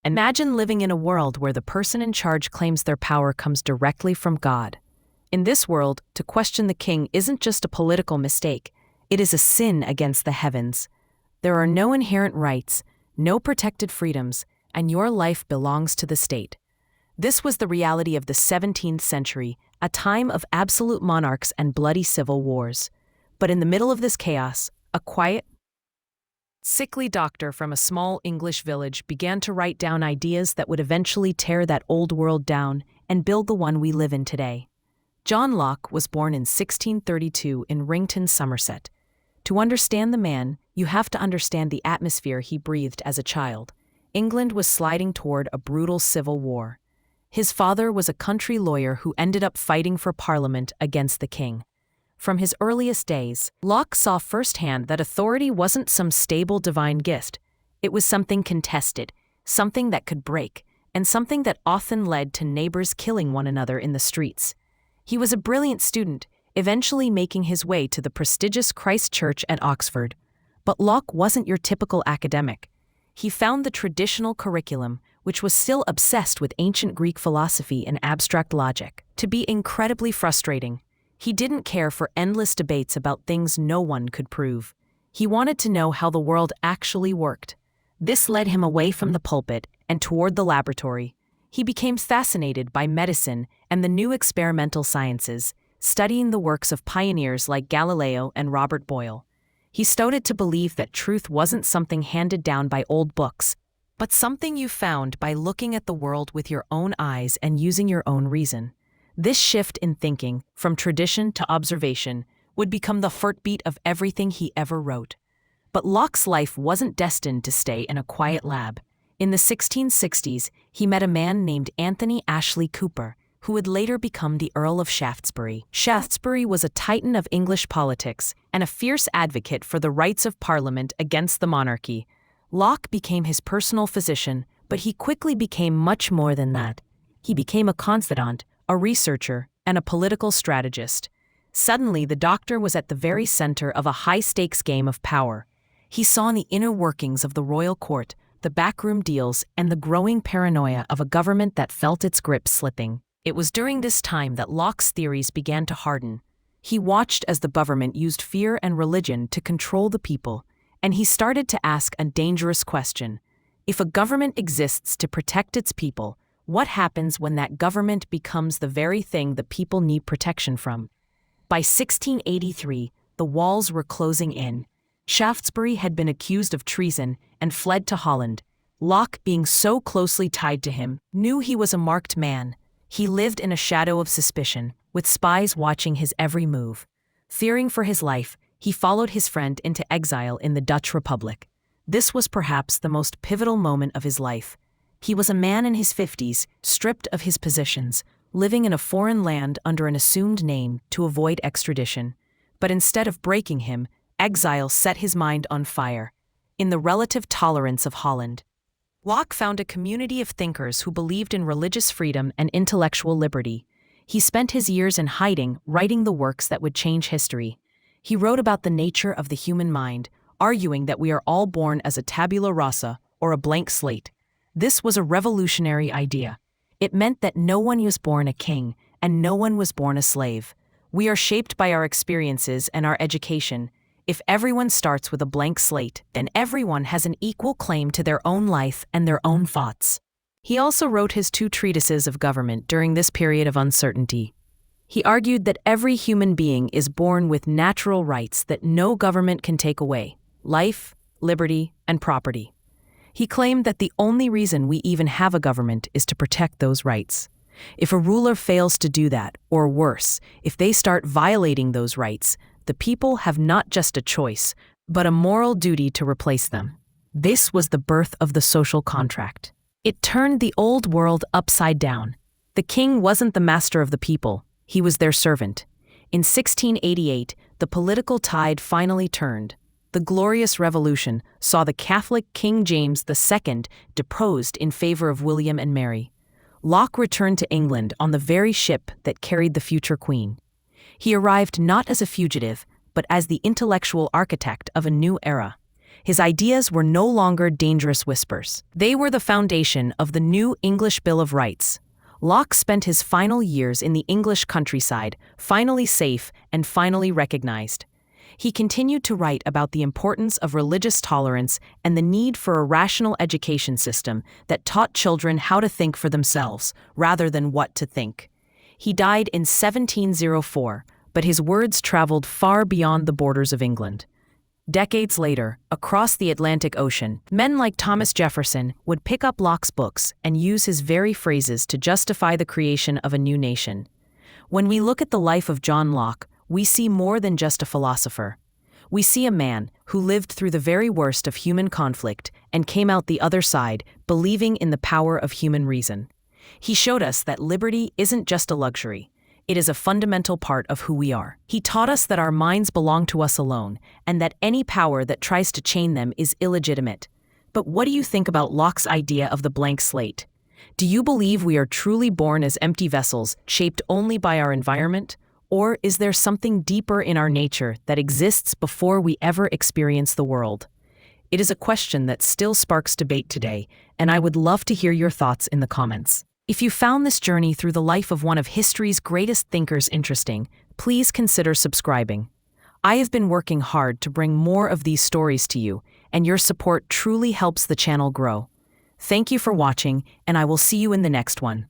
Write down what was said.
Imagine living in a world where the person in charge claims their power comes directly from God. In this world, to question the king isn't just a political mistake, it is a sin against the heavens. There are no inherent rights, no protected freedoms, and your life belongs to the state. This was the reality of the 17th century, a time of absolute monarchs and bloody civil wars. But in the middle of this chaos, a quiet, sickly doctor from a small English village began to write down ideas that would eventually tear that old world down and build the one we live in today. John Locke was born in 1632 in Rington, Somerset. To understand the man, you have to understand the atmosphere he breathed as a child. England was sliding toward a brutal civil war. His father was a country lawyer who ended up fighting for Parliament against the king. From his earliest days, Locke saw firsthand that authority wasn't some stable divine gift. It was something contested, something that could break, and something that often led to neighbors killing one another in the streets. He was a brilliant student, eventually making his way to the prestigious Christ Church at Oxford. But Locke wasn't your typical academic. He found the traditional curriculum, which was still obsessed with ancient Greek philosophy and abstract logic, to be incredibly frustrating. He didn't care for endless debates about things no one could prove. He wanted to know how the world actually worked. This led him away from the pulpit and toward the laboratory. He became fascinated by medicine and the new experimental sciences, studying the works of pioneers like Galileo and Robert Boyle. He started to believe that truth wasn't something handed down by old books, but something you found by looking at the world with your own eyes and using your own reason. This shift in thinking, from tradition to observation, would become the heartbeat of everything he ever wrote. But Locke's life wasn't destined to stay in a quiet lab. In the 1660s, he met a man named Anthony Ashley Cooper, who would later become the Earl of Shaftesbury. Shaftesbury was a titan of English politics and a fierce advocate for the rights of Parliament against the monarchy. Locke became his personal physician, but he quickly became much more than that. He became a confidant, a researcher, and a political strategist. Suddenly, the doctor was at the very center of a high-stakes game of power. He saw in the inner workings of the royal court, the backroom deals, and the growing paranoia of a government that felt its grip slipping. It was during this time that Locke's theories began to harden. He watched as the government used fear and religion to control the people, and he started to ask a dangerous question. If a government exists to protect its people, what happens when that government becomes the very thing the people need protection from? By 1683, the walls were closing in. Shaftesbury had been accused of treason and fled to Holland. Locke, being so closely tied to him, knew he was a marked man. He lived in a shadow of suspicion, with spies watching his every move. Fearing for his life, he followed his friend into exile in the Dutch Republic. This was perhaps the most pivotal moment of his life. He was a man in his 50s, stripped of his possessions, living in a foreign land under an assumed name to avoid extradition. But instead of breaking him, exile set his mind on fire. In the relative tolerance of Holland, Locke found a community of thinkers who believed in religious freedom and intellectual liberty. He spent his years in hiding, writing the works that would change history. He wrote about the nature of the human mind, arguing that we are all born as a tabula rasa, or a blank slate. This was a revolutionary idea. It meant that no one was born a king, and no one was born a slave. We are shaped by our experiences and our education. If everyone starts with a blank slate, then everyone has an equal claim to their own life and their own thoughts. He also wrote his 2 treatises of government during this period of uncertainty. He argued that every human being is born with natural rights that no government can take away: life, liberty, and property. He claimed that the only reason we even have a government is to protect those rights. If a ruler fails to do that, or worse, if they start violating those rights, the people have not just a choice, but a moral duty to replace them. This was the birth of the social contract. It turned the old world upside down. The king wasn't the master of the people, he was their servant. In 1688, the political tide finally turned. The Glorious Revolution saw the Catholic King James II deposed in favor of William and Mary. Locke returned to England on the very ship that carried the future queen. He arrived not as a fugitive, but as the intellectual architect of a new era. His ideas were no longer dangerous whispers. They were the foundation of the new English Bill of Rights. Locke spent his final years in the English countryside, finally safe and finally recognized. He continued to write about the importance of religious tolerance and the need for a rational education system that taught children how to think for themselves, rather than what to think. He died in 1704, but his words traveled far beyond the borders of England. Decades later, across the Atlantic Ocean, men like Thomas Jefferson would pick up Locke's books and use his very phrases to justify the creation of a new nation. When we look at the life of John Locke, we see more than just a philosopher. We see a man who lived through the very worst of human conflict and came out the other side, believing in the power of human reason. He showed us that liberty isn't just a luxury. It is a fundamental part of who we are. He taught us that our minds belong to us alone, and that any power that tries to chain them is illegitimate. But what do you think about Locke's idea of the blank slate? Do you believe we are truly born as empty vessels, shaped only by our environment? Or is there something deeper in our nature that exists before we ever experience the world? It is a question that still sparks debate today, and I would love to hear your thoughts in the comments. If you found this journey through the life of one of history's greatest thinkers interesting, please consider subscribing. I have been working hard to bring more of these stories to you, and your support truly helps the channel grow. Thank you for watching, and I will see you in the next one.